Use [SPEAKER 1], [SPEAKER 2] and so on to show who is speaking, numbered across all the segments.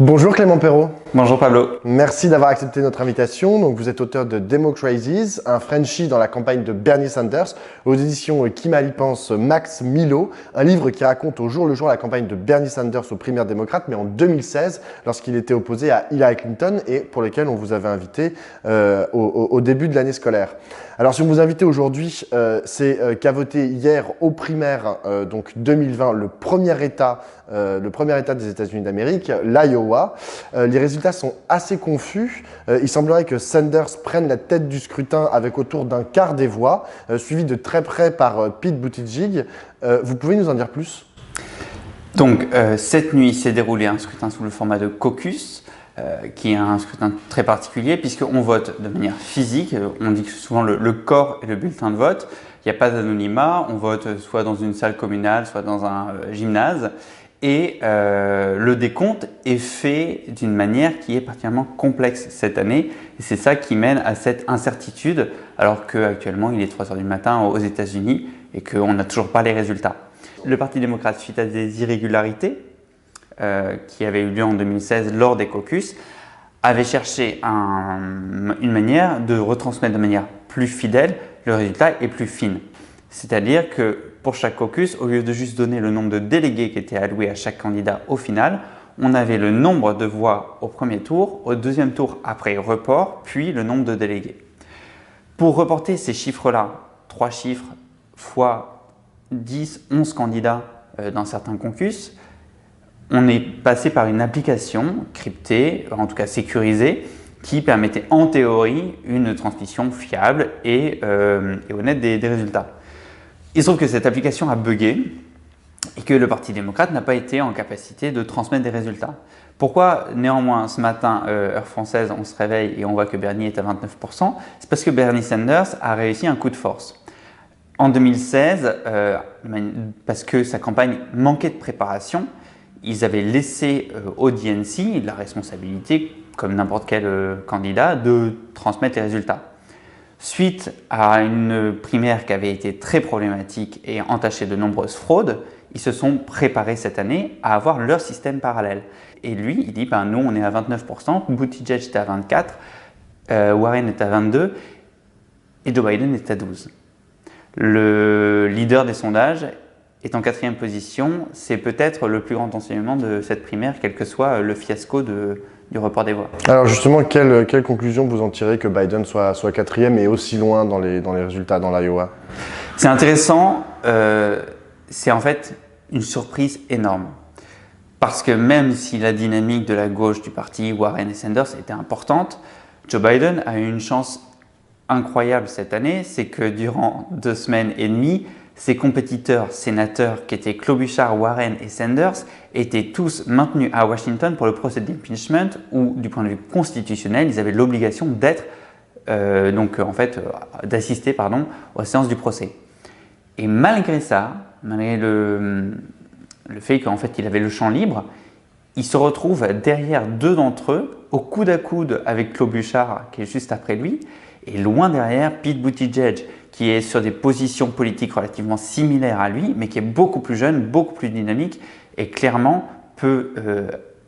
[SPEAKER 1] Bonjour Clément Perrault.
[SPEAKER 2] Bonjour Pablo.
[SPEAKER 1] Merci d'avoir accepté notre invitation. Donc, vous êtes auteur de Democracies, un Frenchie dans la campagne de Bernie Sanders, aux éditions Qui mal y pense Max Milo, un livre qui raconte au jour le jour la campagne de Bernie Sanders aux primaires démocrates, mais en 2016, lorsqu'il était opposé à Hillary Clinton et pour lequel on vous avait invité au début de l'année scolaire. Alors, si on vous invite aujourd'hui, c'est qu'a voté hier aux primaires donc 2020 le premier État des États-Unis d'Amérique, l'Iowa. Les résultats sont assez confus. Il semblerait que Sanders prenne la tête du scrutin avec autour d'un quart des voix, suivi de très près par Pete Buttigieg. Vous pouvez nous en dire plus ?
[SPEAKER 2] Donc, cette nuit s'est déroulé un scrutin sous le format de caucus, qui est un scrutin très particulier puisqu'on vote de manière physique. On dit que souvent le corps est le bulletin de vote. Il n'y a pas d'anonymat. On vote soit dans une salle communale, soit dans un gymnase. Et le décompte est fait d'une manière qui est particulièrement complexe cette année. Et c'est ça qui mène à cette incertitude, alors qu'actuellement il est 3 h du matin aux États-Unis et qu'on n'a toujours pas les résultats. Le Parti démocrate, suite à des irrégularités qui avaient eu lieu en 2016 lors des caucus, avait cherché une manière de retransmettre de manière plus fidèle le résultat et plus fine. C'est-à-dire que pour chaque caucus, au lieu de juste donner le nombre de délégués qui étaient alloués à chaque candidat au final, on avait le nombre de voix au premier tour, au deuxième tour après report, puis le nombre de délégués. Pour reporter ces chiffres-là, 3 chiffres fois 10, 11 candidats dans certains caucus, on est passé par une application cryptée, en tout cas sécurisée, qui permettait en théorie une transmission fiable et honnête des résultats. Il se trouve que cette application a bugué et que le Parti démocrate n'a pas été en capacité de transmettre des résultats. Pourquoi néanmoins ce matin, heure française, on se réveille et on voit que Bernie est à 29%? C'est parce que Bernie Sanders a réussi un coup de force. En 2016, parce que sa campagne manquait de préparation, ils avaient laissé au DNC la responsabilité, comme n'importe quel candidat, de transmettre les résultats. Suite à une primaire qui avait été très problématique et entachée de nombreuses fraudes, ils se sont préparés cette année à avoir leur système parallèle. Et lui, il dit nous on est à 29%, Buttigieg est à 24%, Warren est à 22% et Joe Biden est à 12%. Le leader des sondages est en 4e position. C'est peut-être le plus grand enseignement de cette primaire, quel que soit le fiasco du report des voix.
[SPEAKER 1] Alors justement, quelle conclusion vous en tirez que Biden soit 4e et aussi loin dans les résultats dans l'Iowa?
[SPEAKER 2] C'est intéressant, c'est en fait une surprise énorme. Parce que même si la dynamique de la gauche du parti Warren et Sanders était importante, Joe Biden a eu une chance incroyable cette année, c'est que durant 2 semaines et demie, ses compétiteurs sénateurs qui étaient Klobuchar, Warren et Sanders étaient tous maintenus à Washington pour le procès d'impeachment où, du point de vue constitutionnel, ils avaient l'obligation d'être, d'assister aux séances du procès. Et malgré ça, malgré le fait qu'en fait il avait le champ libre, il se retrouve derrière 2 d'entre eux, au coude à coude avec Klobuchar qui est juste après lui, et loin derrière Pete Buttigieg, qui est sur des positions politiques relativement similaires à lui, mais qui est beaucoup plus jeune, beaucoup plus dynamique et clairement peut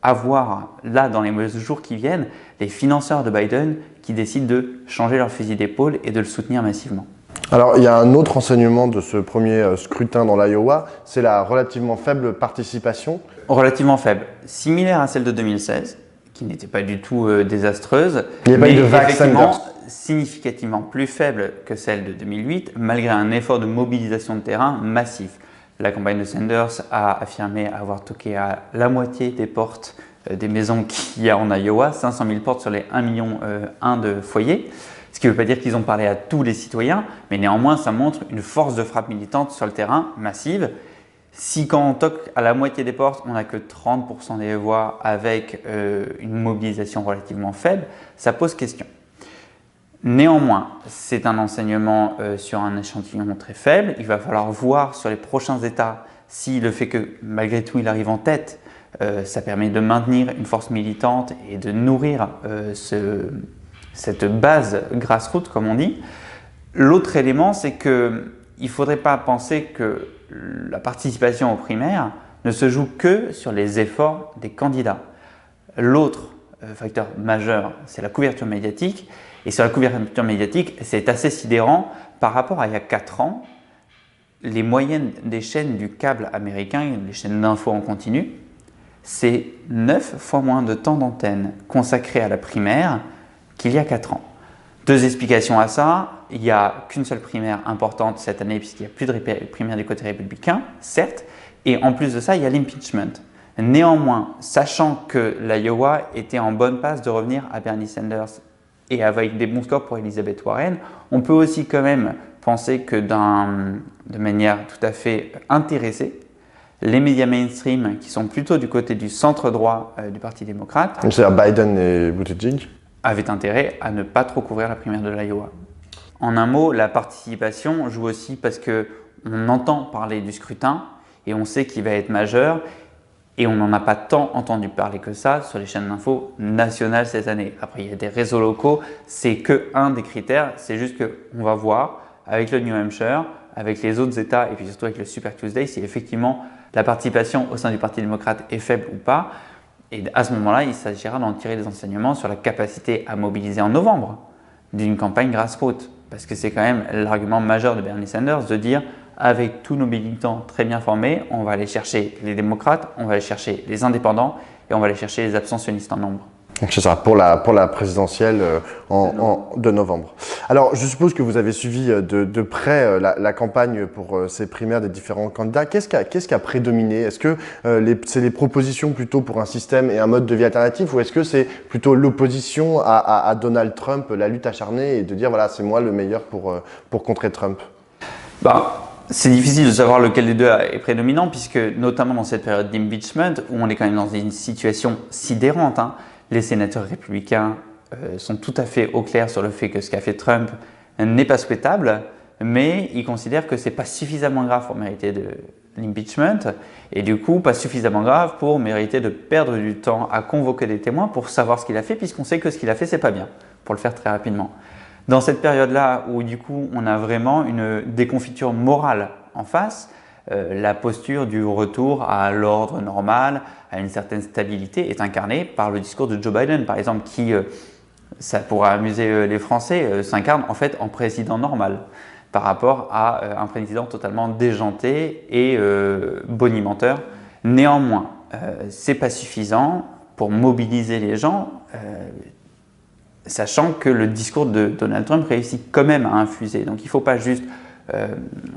[SPEAKER 2] avoir, là dans les jours qui viennent, les financeurs de Biden qui décident de changer leur fusil d'épaule et de le soutenir massivement.
[SPEAKER 1] Alors, il y a un autre enseignement de ce premier scrutin dans l'Iowa, c'est la relativement faible participation.
[SPEAKER 2] Relativement faible, similaire à celle de 2016, qui n'était pas du tout désastreuse,
[SPEAKER 1] il n'y a pas eu de vague Sanders.
[SPEAKER 2] Significativement plus faible que celle de 2008, malgré un effort de mobilisation de terrain massif. La campagne de Sanders a affirmé avoir toqué à la moitié des portes des maisons qu'il y a en Iowa, 500 000 portes sur les 1,1 million de foyers. Ce qui ne veut pas dire qu'ils ont parlé à tous les citoyens, mais néanmoins ça montre une force de frappe militante sur le terrain massive. Si quand on toque à la moitié des portes, on n'a que 30% des voix avec une mobilisation relativement faible, ça pose question. Néanmoins, c'est un enseignement sur un échantillon très faible. Il va falloir voir sur les prochains États si le fait que malgré tout il arrive en tête, ça permet de maintenir une force militante et de nourrir cette base grassroots comme on dit. L'autre élément, c'est qu'il ne faudrait pas penser que la participation aux primaires ne se joue que sur les efforts des candidats. L'autre facteur majeur, c'est la couverture médiatique. Et sur la couverture médiatique, c'est assez sidérant par rapport à il y a 4 ans. Les moyennes des chaînes du câble américain, les chaînes d'infos en continu, c'est 9 fois moins de temps d'antenne consacré à la primaire qu'il y a 4 ans. 2 explications à ça. Il n'y a qu'une seule primaire importante cette année puisqu'il n'y a plus de primaire du côté républicain, certes. Et en plus de ça, il y a l'impeachment. Néanmoins, sachant que l'Iowa était en bonne passe de revenir à Bernie Sanders et avec des bons scores pour Elizabeth Warren, on peut aussi quand même penser que de manière tout à fait intéressée, les médias mainstream qui sont plutôt du côté du centre droit du Parti démocrate,
[SPEAKER 1] c'est-à-dire Biden et Buttigieg,
[SPEAKER 2] avaient intérêt à ne pas trop couvrir la primaire de l'Iowa. En un mot, la participation joue aussi parce qu'on entend parler du scrutin et on sait qu'il va être majeur et on n'en a pas tant entendu parler que ça sur les chaînes d'infos nationales cette année. Après, il y a des réseaux locaux, c'est qu'un des critères, c'est juste qu'on va voir avec le New Hampshire, avec les autres États et puis surtout avec le Super Tuesday si effectivement la participation au sein du Parti démocrate est faible ou pas. Et à ce moment-là, il s'agira d'en tirer des enseignements sur la capacité à mobiliser en novembre d'une campagne grassroots. Parce que c'est quand même l'argument majeur de Bernie Sanders de dire avec tous nos militants très bien formés, on va aller chercher les démocrates, on va aller chercher les indépendants et on va aller chercher les abstentionnistes en nombre.
[SPEAKER 1] C'est ça, pour la présidentielle de novembre. Alors, je suppose que vous avez suivi de près la campagne pour ces primaires des différents candidats. Qu'est-ce qui a prédominé? Est-ce que c'est les propositions plutôt pour un système et un mode de vie alternatif ou est-ce que c'est plutôt l'opposition à Donald Trump, la lutte acharnée et de dire voilà, c'est moi le meilleur pour contrer Trump?
[SPEAKER 2] C'est difficile de savoir lequel des deux est prédominant puisque notamment dans cette période d'impeachment où on est quand même dans une situation sidérante, les sénateurs républicains sont tout à fait au clair sur le fait que ce qu'a fait Trump n'est pas souhaitable, mais ils considèrent que ce n'est pas suffisamment grave pour mériter de l'impeachment et du coup pas suffisamment grave pour mériter de perdre du temps à convoquer des témoins pour savoir ce qu'il a fait puisqu'on sait que ce qu'il a fait c'est pas bien, pour le faire très rapidement. Dans cette période-là où du coup on a vraiment une déconfiture morale en face, la posture du retour à l'ordre normal, à une certaine stabilité est incarnée par le discours de Joe Biden par exemple qui, ça pourrait amuser les Français, s'incarne en fait en président normal par rapport à un président totalement déjanté et bonimenteur. Néanmoins, c'est pas suffisant pour mobiliser les gens. Sachant que le discours de Donald Trump réussit quand même à infuser. Donc il ne faut pas juste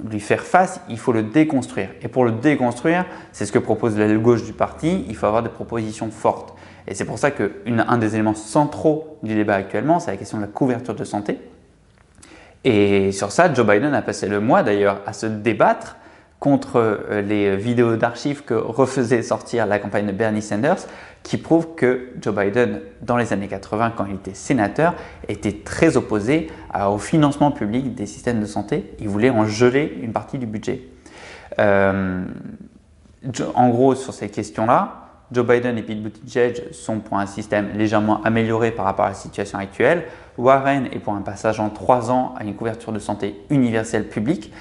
[SPEAKER 2] lui faire face, il faut le déconstruire. Et pour le déconstruire, c'est ce que propose l'aile gauche du parti, il faut avoir des propositions fortes. Et c'est pour ça qu'un des éléments centraux du débat actuellement, c'est la question de la couverture de santé. Et sur ça, Joe Biden a passé le mois d'ailleurs à se débattre contre les vidéos d'archives que refaisait sortir la campagne de Bernie Sanders, qui prouvent que Joe Biden, dans les années 80, quand il était sénateur, était très opposé au financement public des systèmes de santé. Il voulait en geler une partie du budget. En gros, sur ces questions-là, Joe Biden et Pete Buttigieg sont pour un système légèrement amélioré par rapport à la situation actuelle. Warren est pour un passage en 3 ans à une couverture de santé universelle publique.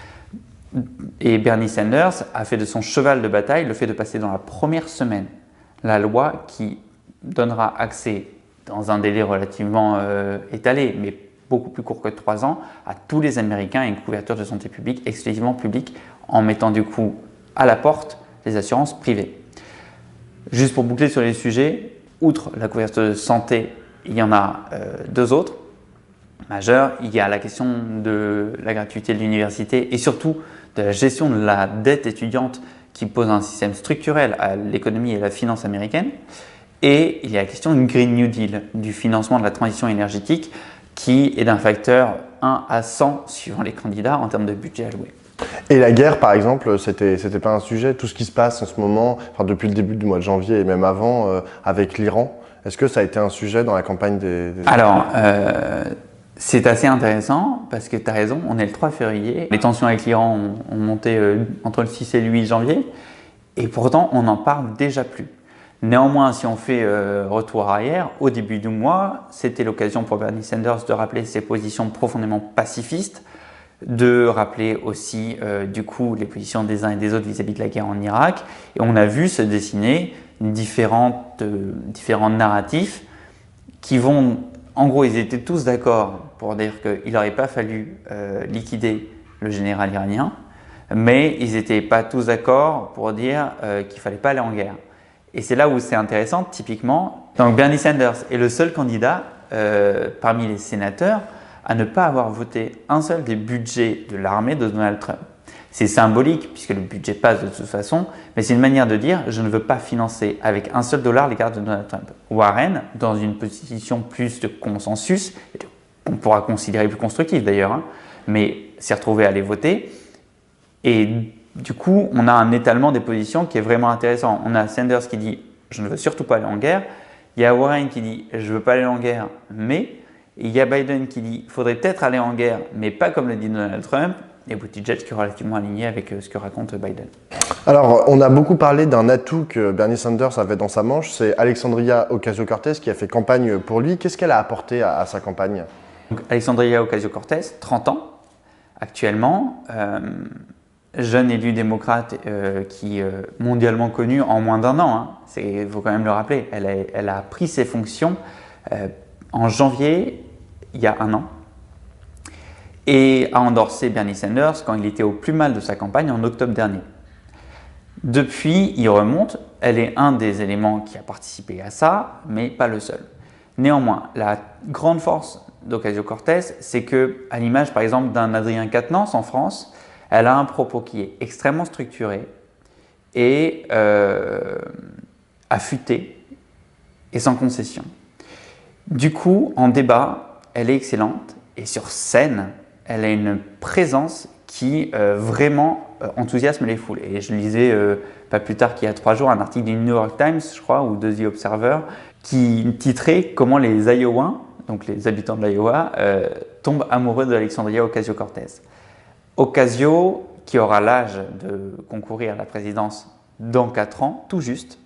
[SPEAKER 2] Et Bernie Sanders a fait de son cheval de bataille le fait de passer dans la première semaine la loi qui donnera accès dans un délai relativement étalé, mais beaucoup plus court que 3 ans, à tous les Américains à une couverture de santé publique exclusivement publique en mettant du coup à la porte les assurances privées. Juste pour boucler sur les sujets, outre la couverture de santé, il y en a 2 autres majeurs. Il y a la question de la gratuité de l'université et surtout de la gestion de la dette étudiante qui pose un système structurel à l'économie et la finance américaine. Et il y a la question du Green New Deal, du financement de la transition énergétique qui est d'un facteur 1 à 100 suivant les candidats en termes de budget alloué.
[SPEAKER 1] Et la guerre, par exemple, c'était pas un sujet. Tout ce qui se passe en ce moment, depuis le début du mois de janvier et même avant, avec l'Iran, est-ce que ça a été un sujet dans la campagne des...
[SPEAKER 2] Alors, c'est assez intéressant parce que tu as raison, on est le 3 février. Les tensions avec l'Iran ont monté entre le 6 et le 8 janvier et pourtant on n'en parle déjà plus. Néanmoins, si on fait retour arrière, au début du mois, c'était l'occasion pour Bernie Sanders de rappeler ses positions profondément pacifistes, de rappeler aussi du coup les positions des uns et des autres vis-à-vis de la guerre en Irak. Et on a vu se dessiner différents narratifs qui vont, en gros, ils étaient tous d'accord pour dire qu'il n'aurait pas fallu liquider le général iranien, mais ils n'étaient pas tous d'accord pour dire qu'il ne fallait pas aller en guerre. Et c'est là où c'est intéressant, typiquement. Donc Bernie Sanders est le seul candidat parmi les sénateurs à ne pas avoir voté un seul des budgets de l'armée de Donald Trump. C'est symbolique puisque le budget passe de toute façon, mais c'est une manière de dire je ne veux pas financer avec un seul dollar les gardes de Donald Trump. Warren, dans une position plus de consensus, qu'on pourra considérer plus constructive d'ailleurs, mais s'est retrouvé à aller voter. Et du coup, on a un étalement des positions qui est vraiment intéressant. On a Sanders qui dit je ne veux surtout pas aller en guerre. Il y a Warren qui dit je ne veux pas aller en guerre, mais il y a Biden qui dit il faudrait peut-être aller en guerre, mais pas comme le dit Donald Trump. Et Buttigieg qui est relativement aligné avec ce que raconte Biden.
[SPEAKER 1] Alors, on a beaucoup parlé d'un atout que Bernie Sanders avait dans sa manche, c'est Alexandria Ocasio-Cortez qui a fait campagne pour lui. Qu'est-ce qu'elle a apporté à sa campagne?
[SPEAKER 2] Donc, Alexandria Ocasio-Cortez, 30 ans actuellement, jeune élu démocrate qui est mondialement connu en moins d'un an. Il faut quand même le rappeler. Elle a pris ses fonctions en janvier, il y a un an. Et a endorsé Bernie Sanders quand il était au plus mal de sa campagne en octobre dernier. Depuis, il remonte, elle est un des éléments qui a participé à ça, mais pas le seul. Néanmoins, la grande force d'Ocasio-Cortez, c'est qu'à l'image par exemple d'un Adrien Quatennens en France, elle a un propos qui est extrêmement structuré et affûté et sans concession. Du coup, en débat, elle est excellente et sur scène, elle a une présence qui vraiment enthousiasme les foules. Et je lisais pas plus tard qu'il y a 3 jours un article du New York Times, je crois, ou de The Observer, qui titrait comment les Iowans, donc les habitants de l'Iowa, tombent amoureux d'Alexandria Ocasio-Cortez. Ocasio, qui aura l'âge de concourir à la présidence dans 4 ans, tout juste,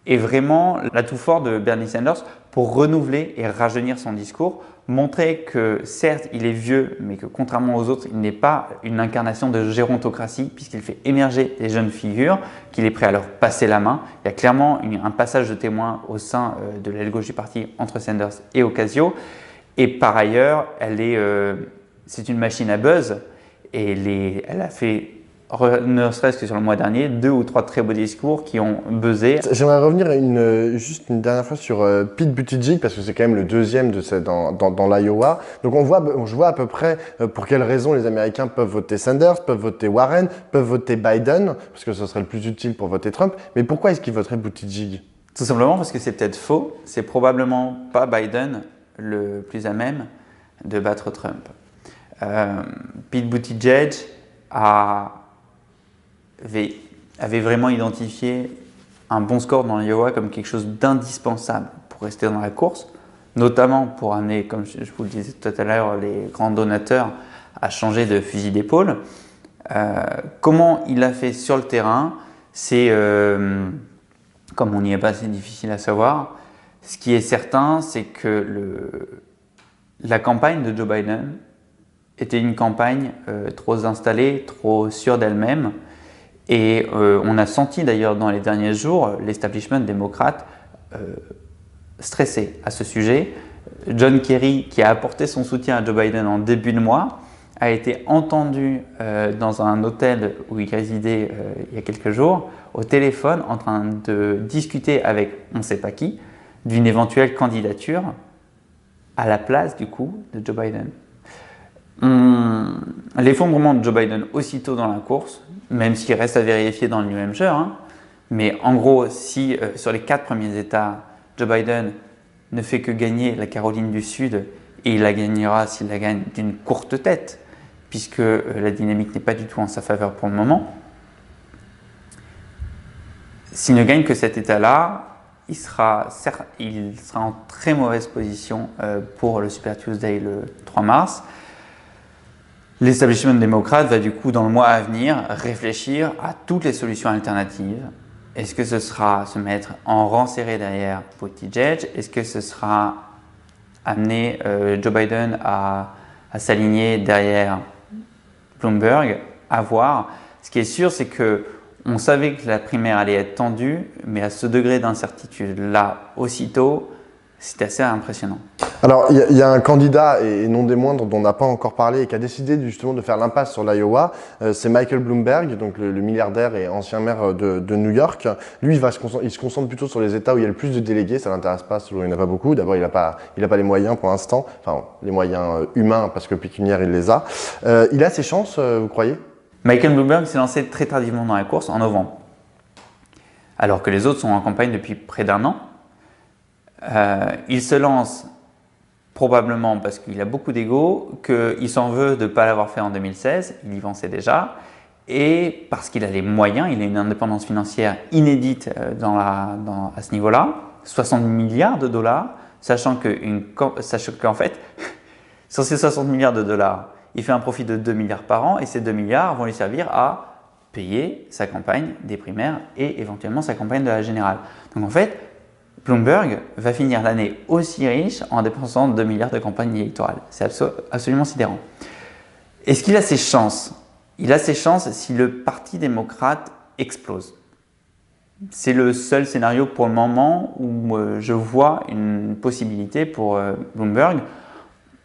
[SPEAKER 2] est vraiment l'atout fort de Bernie Sanders pour renouveler et rajeunir son discours, montrer que certes il est vieux, mais que contrairement aux autres, il n'est pas une incarnation de gérontocratie puisqu'il fait émerger des jeunes figures, qu'il est prêt à leur passer la main. Il y a clairement un passage de témoin au sein de l'aile gauche du parti entre Sanders et Ocasio. Et par ailleurs, c'est une machine à buzz et elle a fait, ne serait-ce que sur le mois dernier, 2 ou 3 très beaux discours qui ont buzzé.
[SPEAKER 1] J'aimerais revenir juste une dernière fois sur Pete Buttigieg, parce que c'est quand même le deuxième dans l'Iowa. Donc je vois à peu près pour quelles raisons les Américains peuvent voter Sanders, peuvent voter Warren, peuvent voter Biden, parce que ce serait le plus utile pour voter Trump. Mais pourquoi est-ce qu'ils voteraient Buttigieg?
[SPEAKER 2] Tout simplement parce que c'est peut-être faux. C'est probablement pas Biden le plus à même de battre Trump. Pete Buttigieg avait vraiment identifié un bon score dans l'Iowa comme quelque chose d'indispensable pour rester dans la course, notamment pour amener, comme je vous le disais tout à l'heure, les grands donateurs à changer de fusil d'épaule. Comment il l'a fait sur le terrain, c'est, comme on n'y est pas, c'est difficile à savoir. Ce qui est certain, c'est que la campagne de Joe Biden était une campagne trop installée, trop sûre d'elle-même. Et on a senti d'ailleurs dans les derniers jours l'establishment démocrate stressé à ce sujet. John Kerry, qui a apporté son soutien à Joe Biden en début de mois, a été entendu dans un hôtel où il résidait il y a quelques jours, au téléphone, en train de discuter avec on ne sait pas qui, d'une éventuelle candidature à la place du coup de Joe Biden. L'effondrement de Joe Biden aussitôt dans la course, même s'il reste à vérifier dans le New Hampshire, mais en gros, si sur les 4 premiers États, Joe Biden ne fait que gagner la Caroline du Sud, et il la gagnera s'il la gagne d'une courte tête, puisque la dynamique n'est pas du tout en sa faveur pour le moment, s'il ne gagne que cet État-là, il sera en très mauvaise position pour le Super Tuesday le 3 mars. L'establishment démocrate va du coup, dans le mois à venir, réfléchir à toutes les solutions alternatives. Est-ce que ce sera se mettre en rang serré derrière Buttigieg? Est-ce que ce sera amener Joe Biden à s'aligner derrière Bloomberg? À voir. Ce qui est sûr, c'est que On savait que la primaire allait être tendue, mais à ce degré d'incertitude-là, aussitôt, c'était assez impressionnant.
[SPEAKER 1] Alors, il y a un candidat, et non des moindres, dont on n'a pas encore parlé, et qui a décidé justement de faire l'impasse sur l'Iowa. C'est Michael Bloomberg, donc le milliardaire et ancien maire de New York. Lui, il se concentre plutôt sur les États où il y a le plus de délégués. Ça l'intéresse pas, il n'y en a pas beaucoup. D'abord, il n'a pas les moyens pour l'instant, enfin les moyens humains, parce que pécuniaires, il les a. Il a ses chances, vous croyez?
[SPEAKER 2] Michael Bloomberg s'est lancé très tardivement dans la course, en novembre, alors que les autres sont en campagne depuis près d'un an. Il se lance probablement parce qu'il a beaucoup d'ego, qu'il s'en veut de ne pas l'avoir fait en 2016, il y pensait déjà, et parce qu'il a les moyens, il a une indépendance financière inédite à ce niveau-là, 60 milliards de dollars, sachant qu'en fait, sur ces 60 milliards de dollars, il fait un profit de 2 milliards par an, et ces 2 milliards vont lui servir à payer sa campagne des primaires et éventuellement sa campagne de la générale. Donc en fait, Bloomberg va finir l'année aussi riche en dépensant 2 milliards de campagne électorale. C'est absolument sidérant. Est-ce qu'il a ses chances? Il a ses chances si le Parti démocrate explose. C'est le seul scénario pour le moment où je vois une possibilité pour Bloomberg,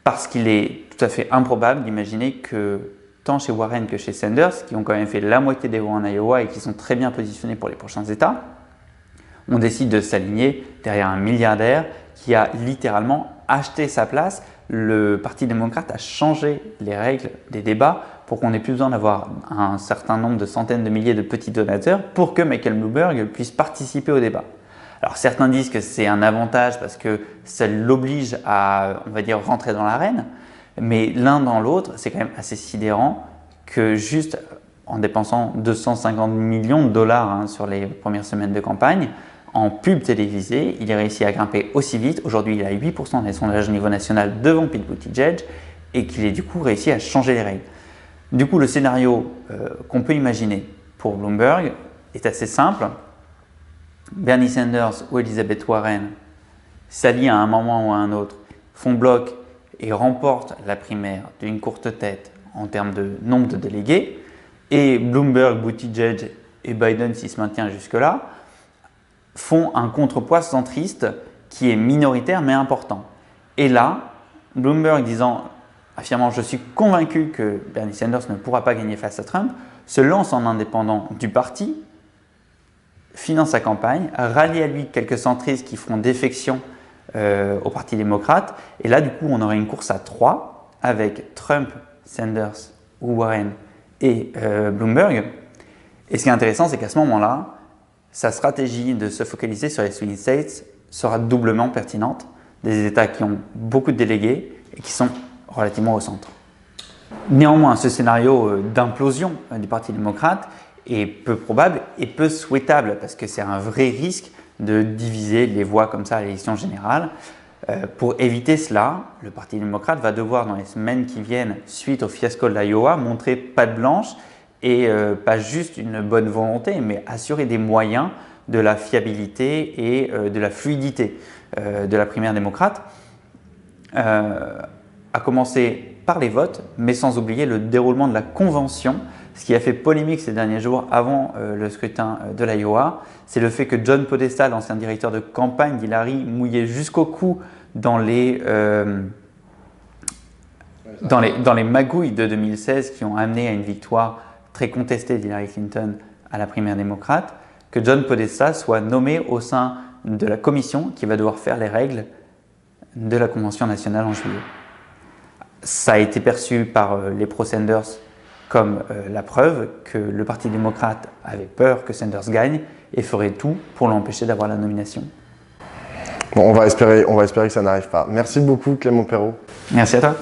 [SPEAKER 2] parce qu'il est tout à fait improbable d'imaginer que tant chez Warren que chez Sanders, qui ont quand même fait la moitié des voix en Iowa et qui sont très bien positionnés pour les prochains États, on décide de s'aligner derrière un milliardaire qui a littéralement acheté sa place. Le Parti démocrate a changé les règles des débats pour qu'on n'ait plus besoin d'avoir un certain nombre de centaines de milliers de petits donateurs pour que Michael Bloomberg puisse participer au débat. Alors certains disent que c'est un avantage parce que ça l'oblige à, on va dire, rentrer dans l'arène, mais l'un dans l'autre, c'est quand même assez sidérant que juste en dépensant 250 millions de dollars sur les premières semaines de campagne, en pub télévisée, il a réussi à grimper aussi vite. Aujourd'hui, il a 8% des sondages au niveau national devant Pete Buttigieg et qu'il ait du coup réussi à changer les règles. Du coup, le scénario qu'on peut imaginer pour Bloomberg est assez simple. Bernie Sanders ou Elizabeth Warren s'allient à un moment ou à un autre, font bloc et remportent la primaire d'une courte tête en termes de nombre de délégués. Et Bloomberg, Buttigieg et Biden, s'il se maintient jusque-là, font un contrepoids centriste qui est minoritaire mais important. Et là, Bloomberg affirmant « je suis convaincu que Bernie Sanders ne pourra pas gagner face à Trump », se lance en indépendant du parti, finance sa campagne, rallie à lui quelques centristes qui feront défection au Parti démocrate. Et là, du coup, on aurait une course à 3 avec Trump, Sanders ou Warren et Bloomberg. Et ce qui est intéressant, c'est qu'à ce moment-là, sa stratégie de se focaliser sur les swing states sera doublement pertinente, des États qui ont beaucoup de délégués et qui sont relativement au centre. Néanmoins, ce scénario d'implosion du Parti démocrate est peu probable et peu souhaitable parce que c'est un vrai risque de diviser les voix comme ça à l'élection générale. Pour éviter cela, le Parti démocrate va devoir, dans les semaines qui viennent, suite au fiasco de l'Iowa, montrer patte blanche et pas juste une bonne volonté, mais assurer des moyens de la fiabilité et de la fluidité de la primaire démocrate, à commencer par les votes, mais sans oublier le déroulement de la convention. Ce qui a fait polémique ces derniers jours avant le scrutin de l'Iowa, c'est le fait que John Podesta, l'ancien directeur de campagne d'Hillary, mouillait jusqu'au cou dans les magouilles de 2016 qui ont amené à une victoire très contestée d'Hillary Clinton à la primaire démocrate, que John Podesta soit nommé au sein de la commission qui va devoir faire les règles de la Convention nationale en juillet. Ça a été perçu par les pro-Sanders comme la preuve que le Parti démocrate avait peur que Sanders gagne et ferait tout pour l'empêcher d'avoir la nomination.
[SPEAKER 1] Bon, on va espérer que ça n'arrive pas. Merci beaucoup Clément Perrault.
[SPEAKER 2] Merci à toi.